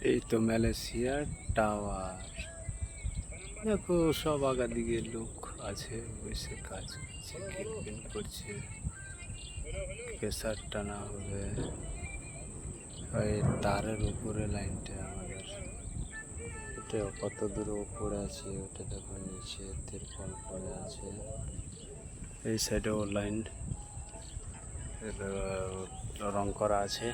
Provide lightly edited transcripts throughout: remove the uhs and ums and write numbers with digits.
এই তো মালয়েশিয়ার টাওয়ার। দেখো সব আগা দিকে লোক আছে, বসে কাজ করছে, ক্লিপিং করছে, প্রেসার টানা হবে। এই তারের উপরে লাইনটা আমাদের, এটা কত দূর উপরে আছে ওটা দেখো, নিচে তিরপল পড়ে আছে। এই সাইডেও লাইন রং করা আছে।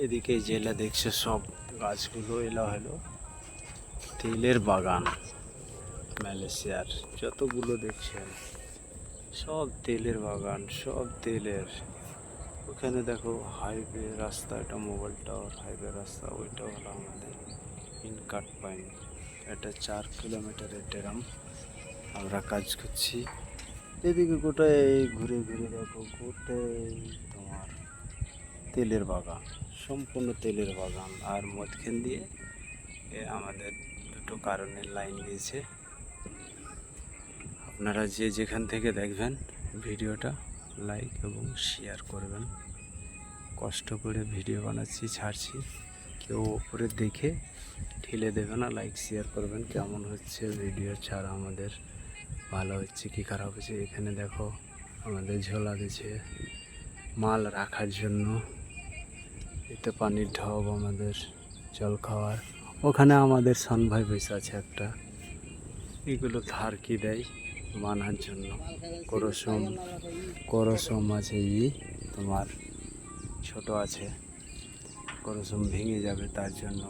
এদিকে জেলা দেখছে সব গাছগুলো, এলা হলো তেলের বাগান। মালয়েশিয়ার যতগুলো দেখছেন সব তেলের বাগান, সব তেলের। ওখানে দেখো হাইওয়ে রাস্তা, এটা মোবাইল টাওয়ার, হাইওয়ে রাস্তা, ওইটা হলো আমাদের ইনকাট পয়েন্ট। এটা 4 কিলোমিটারের ড্রাম, আমরা কাজ করছি। এদিকে গোটাই ঘুরে ঘুরে দেখো, গোটাই তোমার তেলের বাগান, সম্পূর্ণ তেলের বাগান। আর মধ্যখান দিয়ে আমাদের দুটো কারেন্টের লাইন দিয়েছে। আপনারা যে যেখান থেকে দেখবেন ভিডিওটা লাইক এবং শেয়ার করবেন। কষ্ট করে ভিডিও বানাচ্ছি, ছাড়ছি, কেউ ওপরে দেখে ঠেলে দেবে না, লাইক শেয়ার করবেন। কেমন হচ্ছে ভিডিও ছাড়া, আমাদের ভালো হচ্ছে কি খারাপ হচ্ছে। এখানে দেখো আমাদের ঝোলা দিচ্ছে মাল রাখার জন্য। এতে পানির ঢপ, আমাদের জল খাওয়ার। ওখানে আমাদের সানভাই বসে আছে একটা, এগুলো ধার কি দেয় বানার জন্য। করসম করসম আছে, তোমার ছোট আছে, করসম ভেঙে যাবে তার জন্য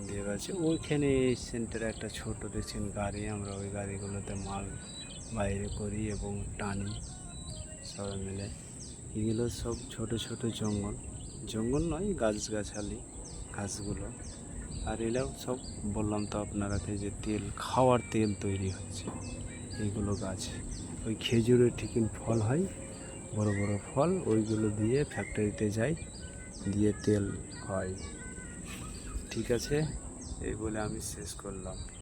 দিয়ে গেছে। ওইখানে এই সেন্টারে একটা ছোট দেখছেন গাড়ি, আমরা ওই গাড়িগুলোতে মাল বাইরে করি এবং টানি সবাই মিলে। এগুলো সব ছোট ছোট জঙ্গল, জঙ্গল নয়, গাছগাছালি, ঘাসগুলো। আর এলাও সব বললাম তো আপনারাকে যে তেল, খাওয়ার তেল তৈরি হচ্ছে এইগুলো গাছ। ওই খেজুরের ঠিকই ফল হয়, বড় বড় ফল, ওইগুলো দিয়ে ফ্যাক্টরিতে যায়, দিয়ে তেল হয়। ঠিক আছে, এই বলে আমি শেষ করলাম।